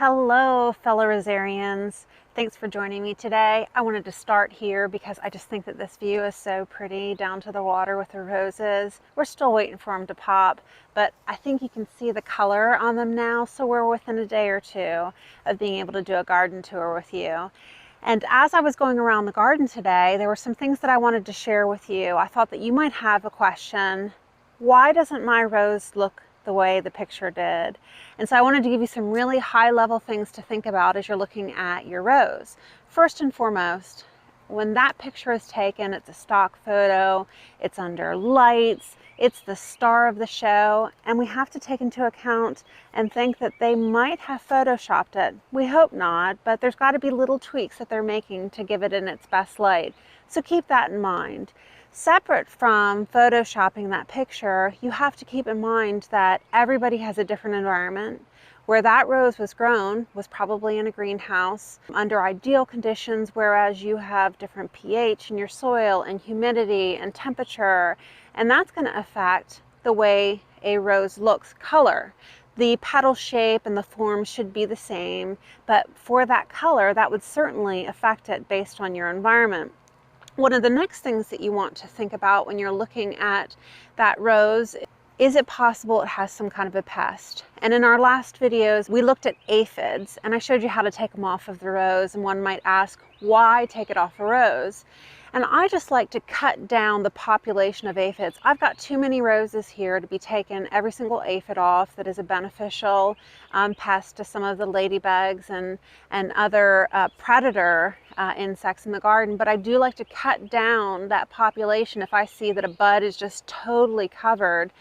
Hello, fellow Rosarians. Thanks for joining me today. I wanted to start here because I just think that this view is so pretty down to the water with the roses. We're still waiting for them to pop, but I think you can see the color on them now, so we're within a day or two of being able to do a garden tour with you. And as I was going around the garden today, there were some things that I wanted to share with you. I thought that you might have a question. Why doesn't my rose look the way the picture did? And so I wanted to give you some really high-level things to think about as you're looking at your rose. First and foremost, when that picture is taken, it's a stock photo, it's under lights, it's the star of the show, and we have to take into account and think that they might have photoshopped it. We hope not, but there's got to be little tweaks that they're making to give it in its best light. So keep that in mind. Separate from photoshopping that picture, you have to keep in mind that everybody has a different environment. Where that rose was grown was probably in a greenhouse under ideal conditions, whereas you have different pH in your soil and humidity and temperature, and that's going to affect the way a rose looks. Color. The petal shape and the form should be the same, but for that color, that would certainly affect it based on your environment. One of the next things that you want to think about when you're looking at that rose, is it possible it has some kind of a pest? And in our last videos, we looked at aphids, and I showed you how to take them off of the rose, and one might ask, why take it off a rose? And I just like to cut down the population of aphids. I've got too many roses here to be taking every single aphid off that is a beneficial pest to some of the ladybugs and other predator insects in the garden. But I do like to cut down that population if I see that a bud is just totally covered,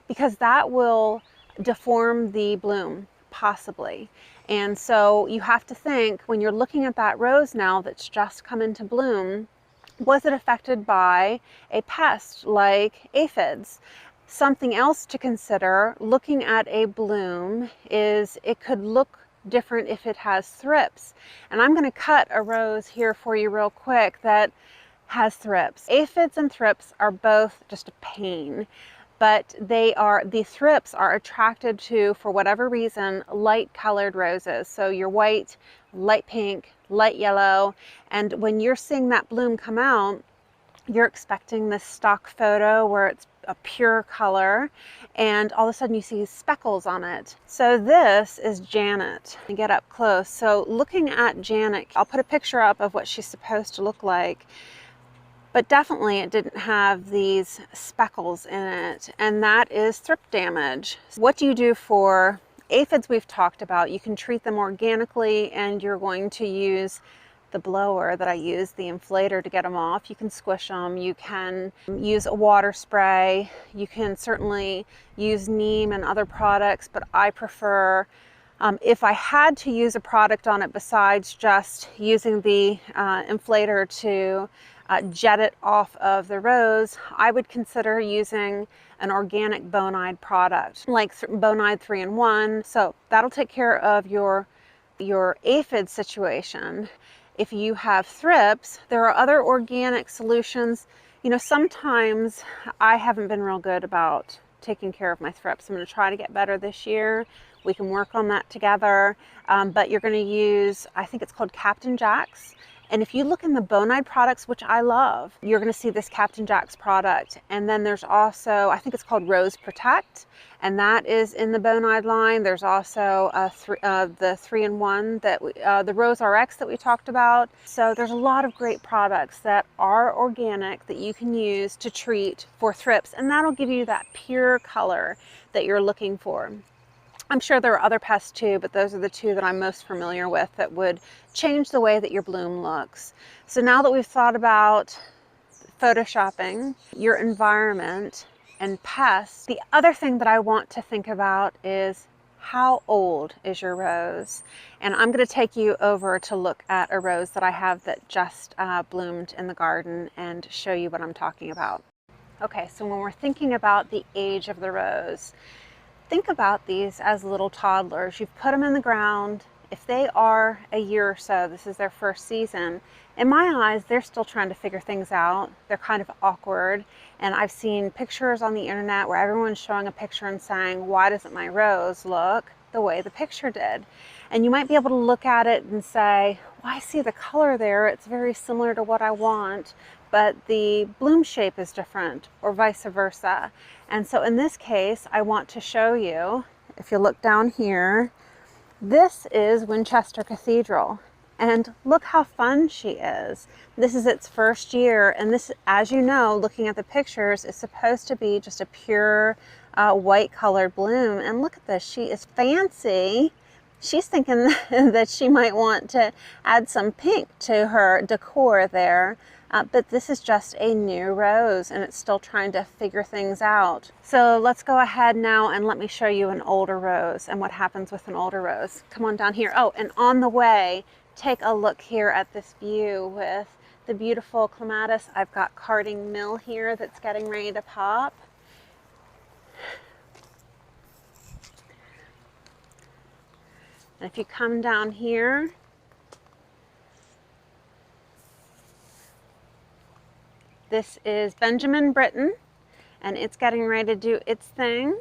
because that will deform the bloom, possibly. And so you have to think, when you're looking at that rose now that's just come into bloom, was it affected by a pest like aphids? Something else to consider looking at a bloom is it could look different if it has thrips. And I'm going to cut a rose here for you real quick that has thrips. Aphids and thrips are both just a pain, but the thrips are attracted to, for whatever reason, light colored roses. So your white, light pink, light yellow, and when you're seeing that bloom come out, you're expecting this stock photo where it's a pure color, and all of a sudden you see speckles on it. So this is Janet. You get up close. So looking at Janet, I'll put a picture up of what she's supposed to look like. But definitely it didn't have these speckles in it, and that is thrip damage. What do you do for aphids? We've talked about. You can treat them organically, and you're going to use the blower that I use, the inflator, to get them off. You can squish them. You can use a water spray. You can certainly use neem and other products, but I prefer, if I had to use a product on it besides just using the inflator to jet it off of the rose, I would consider using an organic bonide product like Bonide 3-in-1. So that'll take care of your aphid situation. If you have thrips, there are other organic solutions. You know, sometimes I haven't been real good about taking care of my thrips. I'm going to try to get better this year. We can work on that together. But you're going to use, I think it's called Captain Jack's. And if you look in the Bonide products, which I love, you're going to see this Captain Jack's product. And then there's also, I think it's called Rose Protect, and that is in the Bonide line. There's also the 3-in-1, that the Rose RX that we talked about. So there's a lot of great products that are organic that you can use to treat for thrips, and that'll give you that pure color that you're looking for. I'm sure there are other pests too, but those are the two that I'm most familiar with that would change the way that your bloom looks. So now that we've thought about photoshopping, your environment, and pests, the other thing that I want to think about is, how old is your rose? And I'm going to take you over to look at a rose that I have that just bloomed in the garden and show you what I'm talking about. Okay, so when we're thinking about the age of the rose, think about these as little toddlers. You've put them in the ground. If they are a year or so, this is their first season, in my eyes, they're still trying to figure things out. They're kind of awkward. And I've seen pictures on the internet where everyone's showing a picture and saying, why doesn't my rose look the way the picture did. And you might be able to look at it and say, well, I see the color there, it's very similar to what I want, but the bloom shape is different, or vice versa. And so in this case, I want to show you, if you look down here, this is Winchester Cathedral. And look how fun she is. This is its first year, and this, as you know, looking at the pictures, is supposed to be just a pure white colored bloom. And look at this, she is fancy. She's thinking that she might want to add some pink to her decor there. But this is just a new rose, and it's still trying to figure things out. So let's go ahead now and let me show you an older rose and what happens with an older rose. Come on down here. Oh, and on the way, take a look here at this view with the beautiful clematis. I've got Carding Mill here that's getting ready to pop. And if you come down here, this is Benjamin Britten, and it's getting ready to do its thing.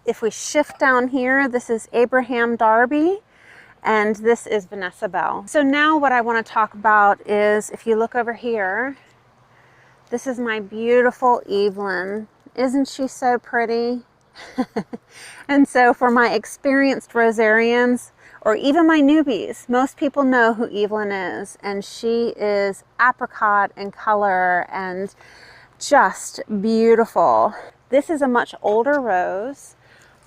If we shift down here, this is Abraham Darby, and this is Vanessa Bell. So now what I want to talk about is, if you look over here, this is my beautiful Evelyn. Isn't she so pretty? And so for my experienced rosarians, or even my newbies, most people know who Evelyn is, and she is apricot in color and just beautiful. This is a much older rose.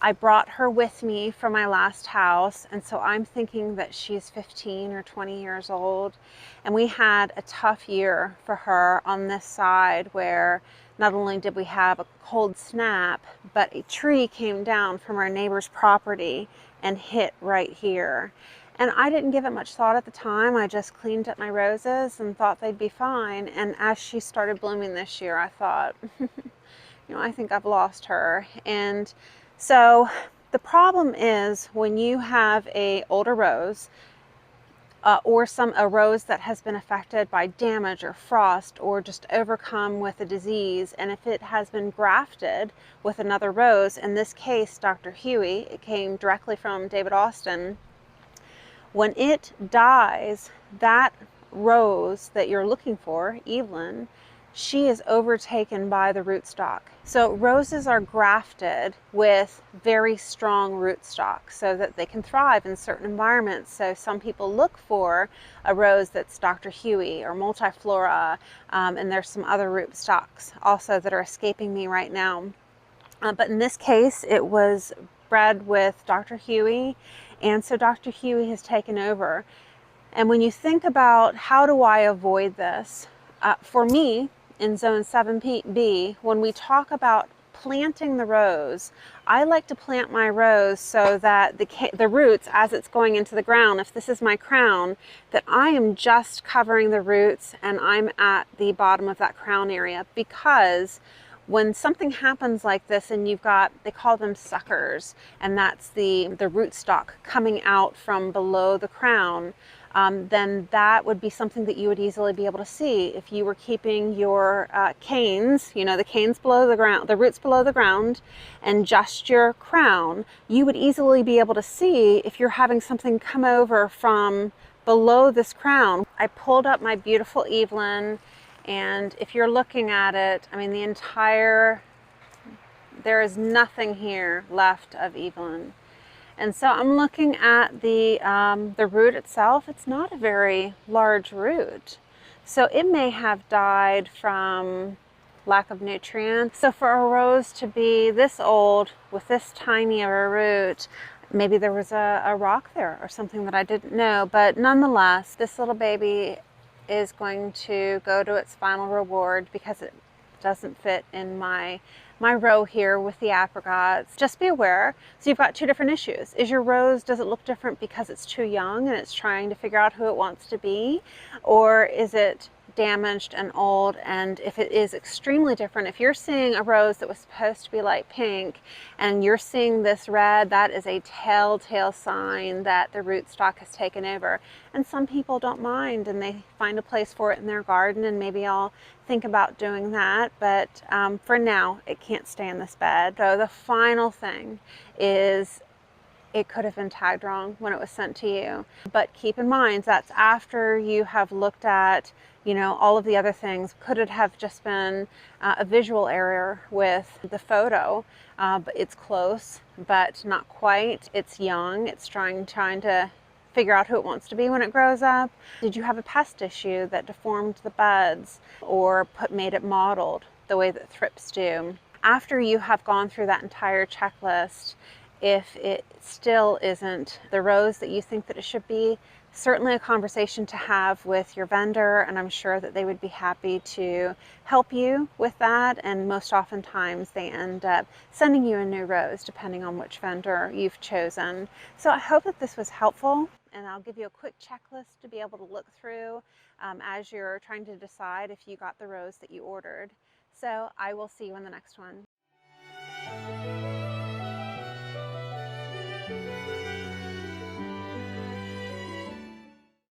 I brought her with me from my last house, and so I'm thinking that she's 15 or 20 years old. And we had a tough year for her on this side, where not only did we have a cold snap, but a tree came down from our neighbor's property and hit right here. And I didn't give it much thought at the time. I just cleaned up my roses and thought they'd be fine. And as she started blooming this year, I thought, you know, I think I've lost her. And so the problem is, when you have a older rose, or a rose that has been affected by damage or frost, or just overcome with a disease, and if it has been grafted with another rose, in this case Dr. Huey, it came directly from David Austin, when it dies, that rose that you're looking for, Evelyn, she is overtaken by the rootstock. So roses are grafted with very strong rootstock so that they can thrive in certain environments. So some people look for a rose that's Dr. Huey or multiflora, and there's some other rootstocks also that are escaping me right now. But in this case, it was bred with Dr. Huey, and so Dr. Huey has taken over. And when you think about how do I avoid this, for me, in zone 7B, when we talk about planting the rose, I like to plant my rose so that the roots, as it's going into the ground, if this is my crown, that I am just covering the roots and I'm at the bottom of that crown area. Because when something happens like this and you've got, they call them suckers, and that's the rootstock coming out from below the crown, then that would be something that you would easily be able to see if you were keeping your canes, you know, the canes below the ground, the roots below the ground, and just your crown. You would easily be able to see if you're having something come over from below this crown. I pulled up my beautiful Evelyn, and if you're looking at it, I mean, there is nothing here left of Evelyn. And so I'm looking at the root itself. It's not a very large root. So it may have died from lack of nutrients. So for a rose to be this old with this tiny of a root, maybe there was a rock there or something that I didn't know. But nonetheless, this little baby is going to go to its final reward because it doesn't fit in my row here with the apricots. Just be aware. So you've got two different issues. Is your rose, does it look different because it's too young and it's trying to figure out who it wants to be? Or is it damaged and old, and if it is extremely different, if you're seeing a rose that was supposed to be light pink and you're seeing this red, that is a telltale sign that the rootstock has taken over. And some people don't mind and they find a place for it in their garden, and maybe I'll think about doing that, but for now it can't stay in this bed. So the final thing is, it could have been tagged wrong when it was sent to you. But keep in mind, that's after you have looked at, you know, all of the other things. Could it have just been a visual error with the photo? But it's close, but not quite. It's young. It's trying to figure out who it wants to be when it grows up. Did you have a pest issue that deformed the buds or made it mottled the way that thrips do? After you have gone through that entire checklist, if it still isn't the rose that you think that it should be, certainly a conversation to have with your vendor, and I'm sure that they would be happy to help you with that. And most oftentimes they end up sending you a new rose depending on which vendor you've chosen. So I hope that this was helpful, and I'll give you a quick checklist to be able to look through as you're trying to decide if you got the rose that you ordered. So I will see you in the next one.